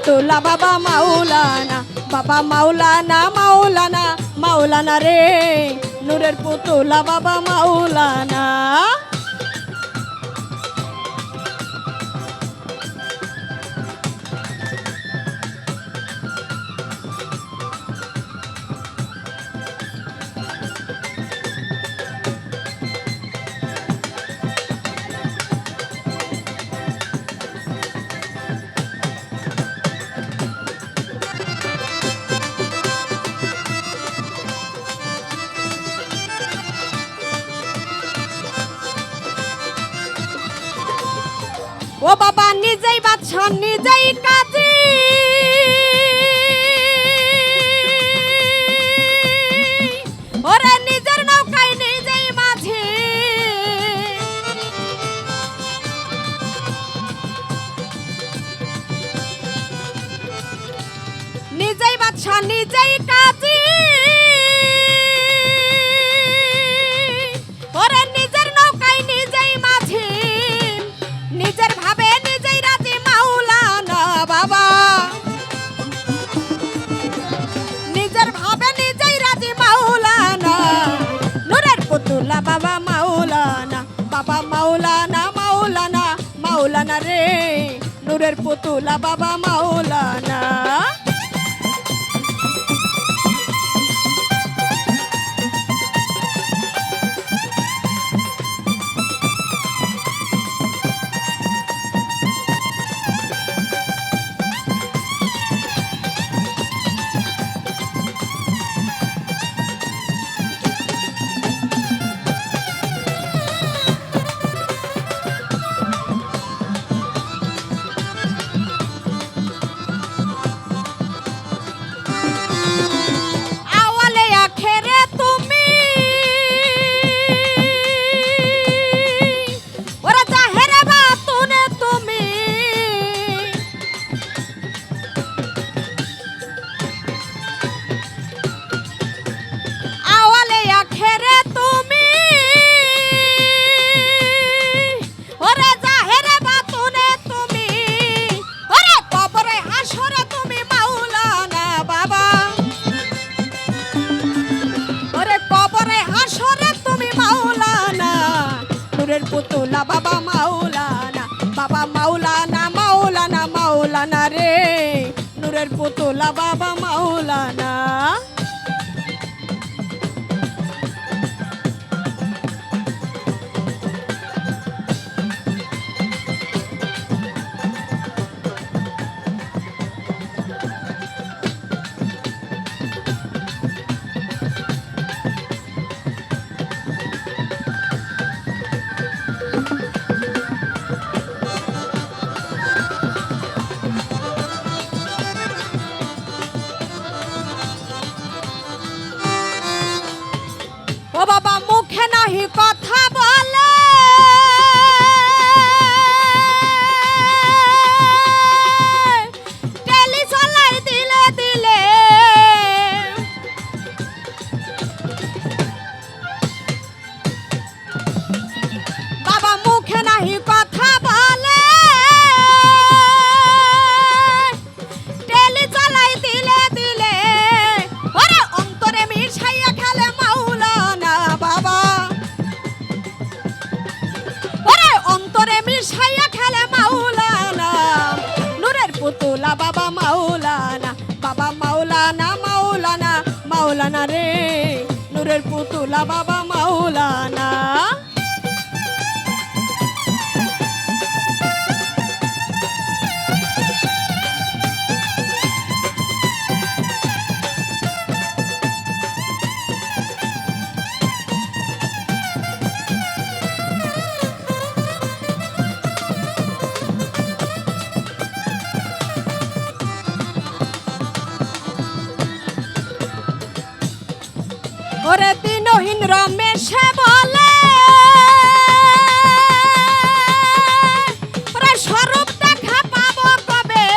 পুতুলা বাবা মাওলানা, বাবা মাওলানা মাওলানা মাওলানা রে, নূরের পুতুলা বাবা মাওলানা। ও বাবা নিজেই বাদশা নিজেই কাজী, ওরে নিজের নৌকায় নিজেই মাঝি, নিজেই বাদশা নিজেই কাজী, ওরে নিজের নৌকায় নিজেই মাঝি, নিজের ভাবে নিজেই রাজি মাওলানা বাবা, নিজের ভাবে নিজেই রাজি মাওলানা, নূরের পুতুলা বাবা মাওলানা, বাবা মাওলানা মাওলানা মাওলানা রে, নূরের পুতুলা বাবা মাওলানা। পুতুলা বাবা মাওলানা, বাবা মাওলানা মাওলানা মাওলানা রে, নূরের পুতুলা বাবা মাওলানা। ও বাবা মুখে নাহি কথা বলে, টেলি চলাই দিলে দিলে, বাবা মুখে নাহি কথা বলে, টেলি চলাই দিলে দিলে, ওরে অন্তরে মিশাইয়া খেলে মাওলানা বাবা, ওরে অন্তরে মিশাইয়া খেলে মাওলানা, নূরের পুতুলা বাবা মাওলানা, বাবা মাওলানা মাওলানা মাওলানা রে, নূরের পুতুলা বাবা মাওলানা। ওরে দিনহীন রমেশে বলে, ওরে স্বরূপ দেখা পাবো কবে,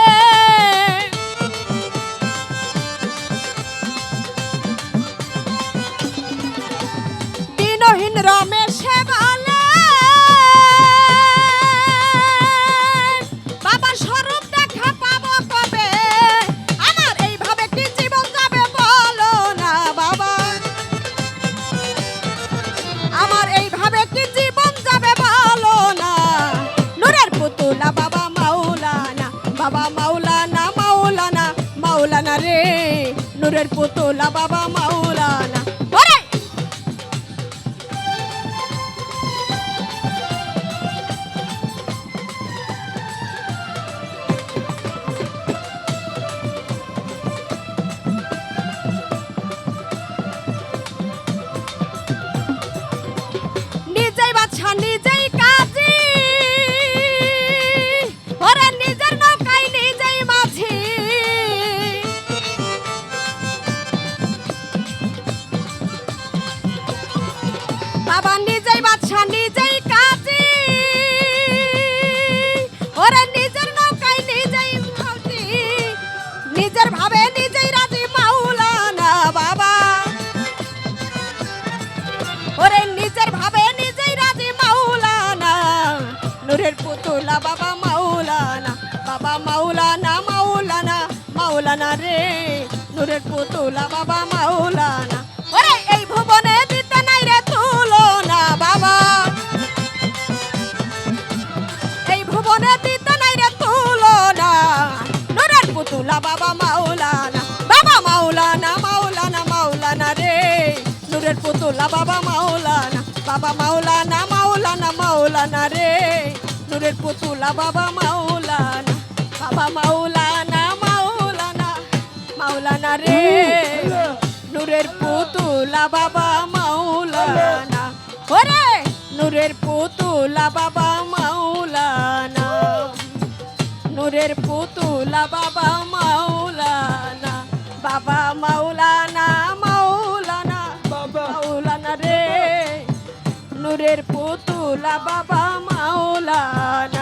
দিনহীন রমেশে বলে, বাবা স্বরূপ দেখা পাবো কবে, নূরের পুতুলা বাবা মাওলানা। ওরে নিজেই বাদশা নিজেই কাজী, ওরে নিজের নৌকায় নিজেই মাঝি। বাবা নিজেই বাদশা নিজেই কাজী, ওরে নিজের নৌকায় নিজেই মাঝি। নিজের ভাবে নিজেই রাজি মাওলানা বাবা, ওরে নিজের ভাবে নিজেই রাজি মাওলানা। নূরের পুতুলা বাবা মাওলানা, বাবা মাওলানা মাওলানা মাওলানা রে। নূরের পুতুলা বাবা মাওলানা। ওরে এই ভুবনে দিতে নাই রে তুলনা বাবা, এই ভুবনে দিতে নাই রে তুলনা। নূরের পুতুলা বাবা মাওলানা, বাবা মাওলানা মাওলানা মাওলানা রে। নূরের পুতুলা বাবা মাওলানা, বাবা মাওলানা মাওলানা মাওলানা রে। নূরের পুতুলা বাবা মাওলানা, বাবা মাওলানা মাওলানা মাওলানা রে। নূরের পুতুলা বাবা মাওলানা, ওরে নূরের পুতুলা বাবা মাওলানা। নূরের পুতুলা বাবা মাওলানা, বাবা মাওলানা মাওলানা মাওলানা রে। নূরের পুতুলা বাবা মাওলানা।